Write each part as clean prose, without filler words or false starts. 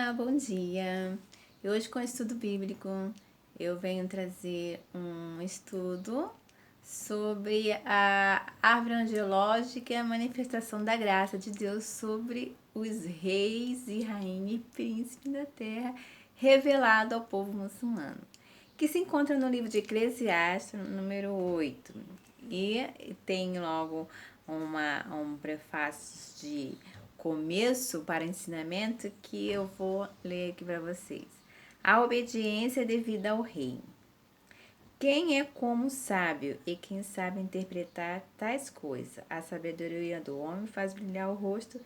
Olá, bom dia! E hoje com o estudo bíblico eu venho trazer um estudo sobre a árvore angelógica e a manifestação da graça de Deus sobre os reis e rainha e príncipes da terra revelado ao povo muçulmano, que se encontra no livro de Eclesiastes, número 8. E tem logo um prefácio de começo para ensinamento que eu vou ler aqui para vocês. A obediência é devida ao rei. Quem é como sábio e quem sabe interpretar tais coisas? A sabedoria do homem faz brilhar o rosto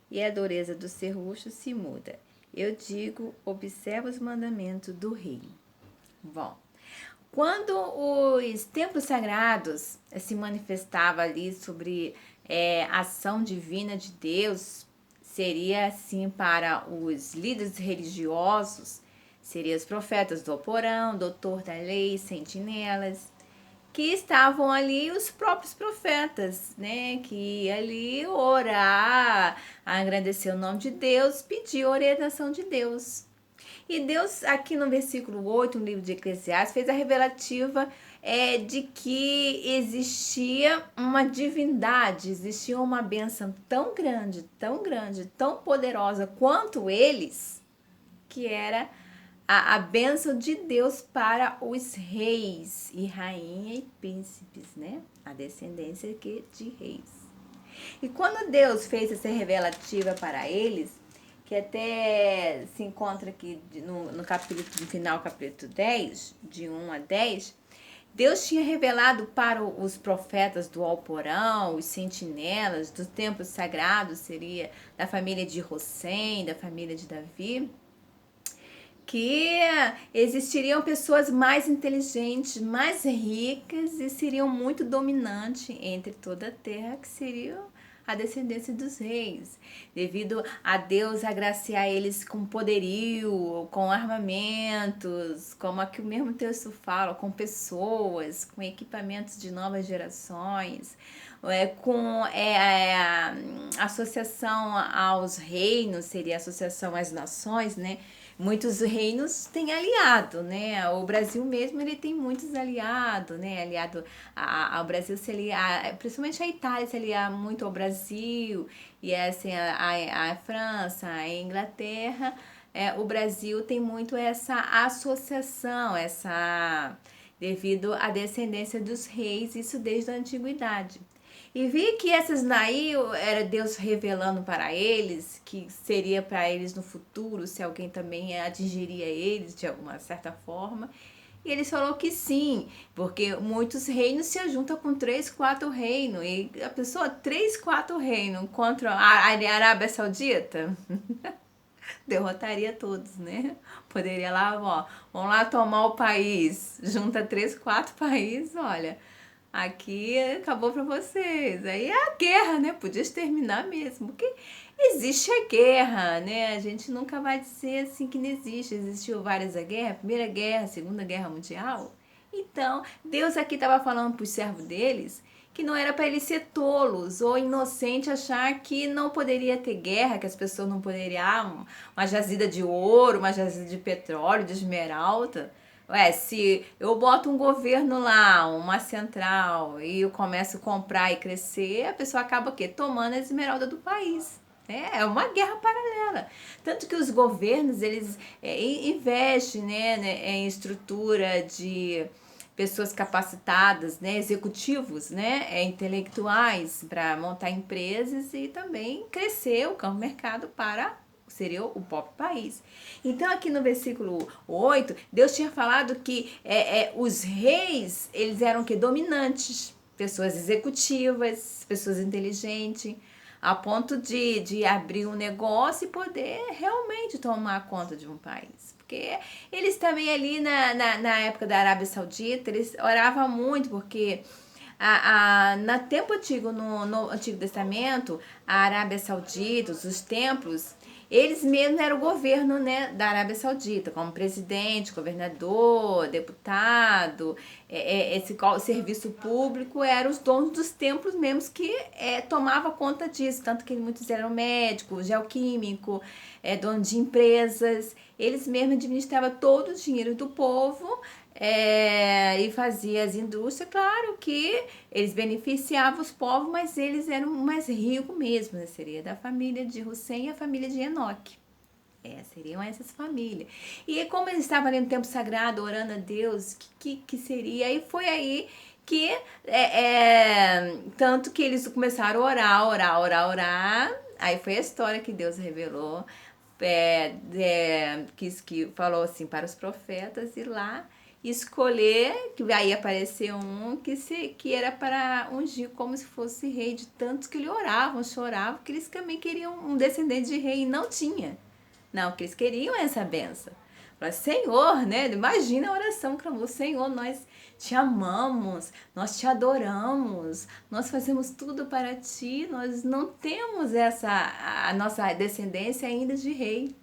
e a dureza do serrucho se muda. Eu digo, observa os mandamentos do rei. Bom, quando os templos sagrados se manifestavam ali sobre a ação divina de Deus, seria assim para os líderes religiosos, seriam os profetas do Alcorão, doutor da lei, sentinelas, que estavam ali os próprios profetas, né, que ali orar, agradecer o nome de Deus, pedir orientação de Deus. E Deus, aqui no versículo 8, no livro de Eclesiastes, fez a revelativa de que existia uma divindade, existia uma bênção tão grande, tão poderosa quanto eles, que era a bênção de Deus para os reis e rainha e príncipes, né? A descendência aqui de reis. E quando Deus fez essa revelativa para eles, que até se encontra aqui no capítulo, no final, capítulo 10, de 1 a 10, Deus tinha revelado para os profetas do Alcorão, os sentinelas, dos templos sagrados, seria da família de Rossem, da família de Davi, que existiriam pessoas mais inteligentes, mais ricas e seriam muito dominantes entre toda a terra, que seriam a descendência dos reis, devido a Deus agraciar eles com poderio, com armamentos, como aqui o mesmo texto fala, com pessoas, com equipamentos de novas gerações, com a associação aos reinos, seria a associação às nações, né? Muitos reinos têm aliado, né? O Brasil mesmo, ele tem muitos aliados, né? Aliado ao Brasil, se aliar, principalmente a Itália se aliar muito ao Brasil, e assim, a França, a Inglaterra. O Brasil tem muito essa associação, devido à descendência dos reis, isso desde a antiguidade. E vi que essas daí era Deus revelando para eles, que seria para eles no futuro, se alguém também atingiria eles de alguma certa forma. E eles falaram que sim, porque muitos reinos se juntam com 3, 4 reinos. E a pessoa, 3, 4 reinos contra a Arábia Saudita, derrotaria todos, né? Poderia lá, ó, vamos lá tomar o país, junta 3, 4 países, olha, aqui acabou pra vocês. Aí é a guerra, né? Podia exterminar mesmo, porque existe a guerra, né? A gente nunca vai dizer assim que não existe. Existiu várias guerras, Primeira Guerra, Segunda Guerra Mundial. Então, Deus aqui estava falando para os servos deles que não era para eles ser tolos ou inocentes achar que não poderia ter guerra, que as pessoas não poderiam, uma jazida de ouro, uma jazida de petróleo, de esmeralda. Se eu boto um governo lá, uma central, e eu começo a comprar e crescer, a pessoa acaba o quê? Tomando a esmeralda do país. É uma guerra paralela. Tanto que os governos, eles investem, né, em estrutura de pessoas capacitadas, né, executivos, né, intelectuais para montar empresas e também crescer o campo mercado para seria o próprio país. Então aqui no versículo 8, Deus tinha falado que os reis, eles eram que dominantes, pessoas executivas, pessoas inteligentes, a ponto de abrir um negócio e poder realmente tomar conta de um país. Porque eles também ali na época da Arábia Saudita, eles oravam muito, porque no tempo antigo, no Antigo Testamento, a Arábia Saudita, os templos, eles mesmos eram o governo, né, da Arábia Saudita, como presidente, governador, deputado, esse serviço público eram os donos dos templos mesmos que tomava conta disso, tanto que muitos eram médicos, geoquímico, dono de empresas, eles mesmos administravam todo o dinheiro do povo e fazia as indústrias, claro que eles beneficiavam os povos, mas eles eram mais ricos mesmo, né? Seria da família de Hussein e a família de Enoque. Seriam essas famílias. E como eles estavam ali no tempo sagrado, orando a Deus, que seria? E foi aí que, tanto que eles começaram a orar. Aí foi a história que Deus revelou, que falou assim para os profetas ir lá escolher, que aí apareceu um que era para ungir como se fosse rei, de tantos que lhe oravam, choravam, que eles também queriam um descendente de rei e não tinha. Não, que eles queriam essa benção. Falaram, Senhor, né? Imagina a oração, clamou, Senhor, nós te amamos, nós te adoramos, nós fazemos tudo para ti, nós não temos a nossa descendência ainda de rei.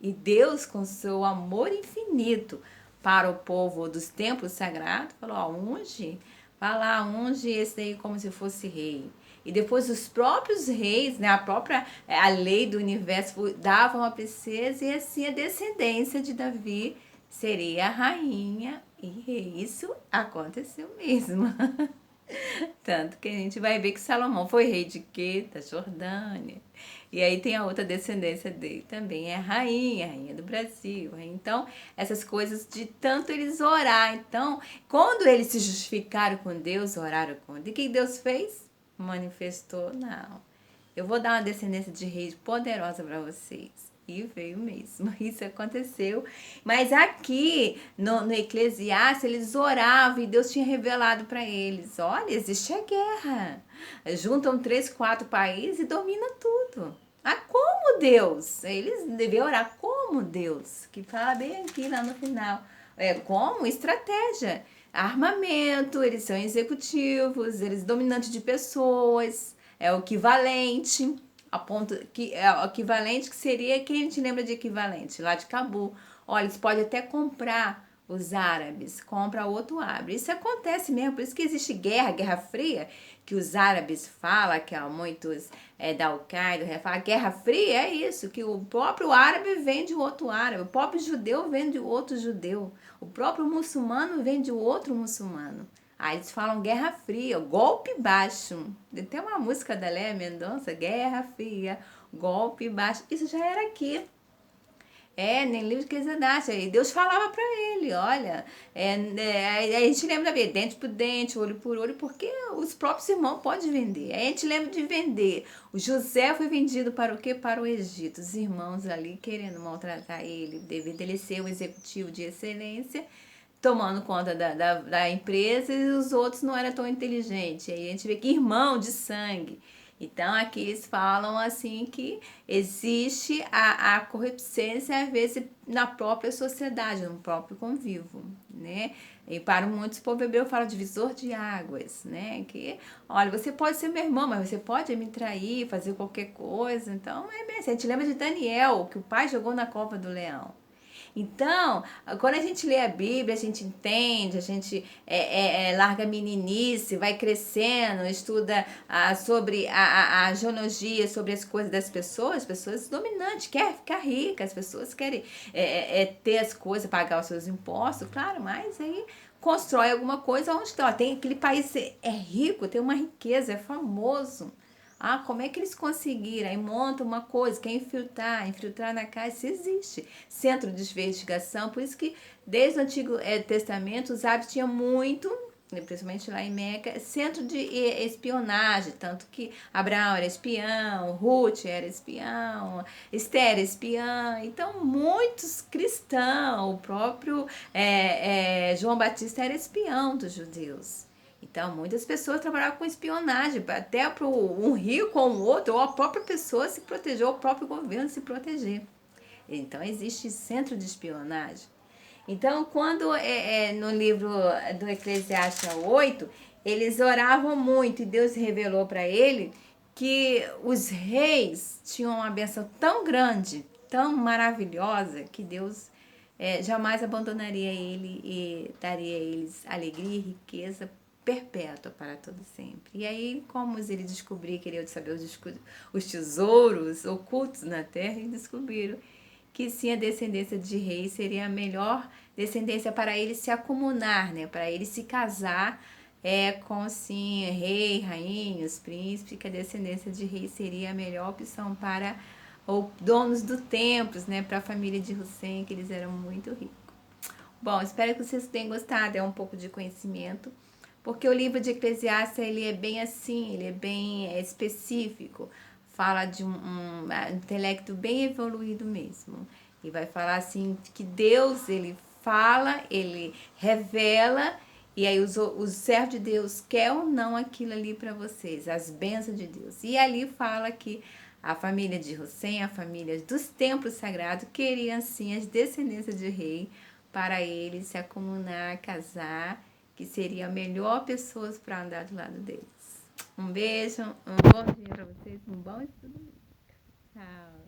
E Deus, com seu amor infinito para o povo dos templos sagrados, falou, ó, unge, vai lá, unge esse aí como se fosse rei. E depois os próprios reis, né, a lei do universo dava uma princesa e assim a descendência de Davi seria a rainha e rei. Isso aconteceu mesmo. Tanto que a gente vai ver que Salomão foi rei de quê? Da Jordânia. E aí tem a outra descendência dele também, é a rainha do Brasil. Então, essas coisas de tanto eles orar. Então, quando eles se justificaram com Deus, oraram com Deus, o que Deus fez? Manifestou, não. Eu vou dar uma descendência de reis poderosa para vocês. E veio mesmo, isso aconteceu. Mas aqui no Eclesiastes, eles oravam e Deus tinha revelado para eles: olha, existe a guerra. Juntam 3, 4 países e dominam tudo. Ah, como Deus? Eles deviam orar como Deus, que fala bem aqui lá no final. Como? Estratégia. Armamento, eles são executivos, eles dominantes de pessoas, é o equivalente. A ponto que é o equivalente que seria, quem a gente lembra de equivalente? Lá de Cabul. Olha, eles podem até comprar os árabes, compra outro árabe. Isso acontece mesmo, por isso que existe Guerra Fria, que os árabes falam, que há muitos da Al-Qaeda, a Guerra Fria é isso, que o próprio árabe vende o outro árabe, o próprio judeu vende o outro judeu, o próprio muçulmano vende o outro muçulmano. Aí eles falam Guerra Fria, golpe baixo. Tem uma música da Léa Mendonça, Guerra Fria, golpe baixo. Isso já era aqui. Nem livro de Quesadache. Aí Deus falava para ele, olha, a gente lembra da vida, dente por dente, olho por olho, porque os próprios irmãos podem vender. Aí a gente lembra de vender. O José foi vendido para o quê? Para o Egito. Os irmãos ali querendo maltratar ele, devido a ele ser um executivo de excelência, tomando conta da empresa, e os outros não eram tão inteligentes. Aí a gente vê que irmão de sangue. Então, aqui eles falam assim que existe a corruptência, às vezes, na própria sociedade, no próprio convívio, né? E para muitos, o povo hebreu fala divisor de águas, né? Que, olha, você pode ser meu irmão, mas você pode me trair, fazer qualquer coisa. Então, é bem assim. A gente lembra de Daniel, que o pai jogou na cova do leão. Então, quando a gente lê a Bíblia, a gente entende, a gente larga a meninice, vai crescendo, estuda sobre a genealogia, sobre as coisas das pessoas dominantes, querem ficar ricas, as pessoas querem ter as coisas, pagar os seus impostos, claro, mas aí constrói alguma coisa onde tem aquele país rico, tem uma riqueza, é famoso. Como é que eles conseguiram? Aí monta uma coisa, quer infiltrar na casa, isso existe. Centro de investigação, por isso que desde o Antigo Testamento os árabes tinham muito, principalmente lá em Meca, centro de espionagem, tanto que Abraão era espião, Ruth era espião, Esther era espiã, então muitos cristãos, o próprio João Batista era espião dos judeus. Então, muitas pessoas trabalhavam com espionagem, até para um rio com o outro, ou a própria pessoa se proteger, ou o próprio governo se proteger. Então, existe centro de espionagem. Então, quando no livro do Eclesiastes 8, eles oravam muito e Deus revelou para ele que os reis tinham uma bênção tão grande, tão maravilhosa, que Deus jamais abandonaria ele e daria a eles alegria e riqueza perpétua para todo sempre. E aí, como ele descobriu, queria saber os tesouros ocultos na terra, e descobriram que sim, a descendência de rei seria a melhor descendência para ele se acumular, né? Para ele se casar com sim, rei, rainha, os príncipes, que a descendência de rei seria a melhor opção para os donos do templo, né? Para a família de Hussein, que eles eram muito ricos. Bom, espero que vocês tenham gostado, é um pouco de conhecimento, porque o livro de Eclesiastes, ele é bem assim, ele é bem específico, fala de um intelecto bem evoluído mesmo, e vai falar assim, que Deus, ele fala, ele revela, e aí os servos de Deus quer ou não aquilo ali para vocês, as bênçãos de Deus, e ali fala que a família de Hussein, a família dos templos sagrados, queriam sim as descendências de rei, para ele se acumular, casar, que seria a melhor pessoa para andar do lado deles. Um beijo, um bom dia para vocês, um bom estudo. Tchau.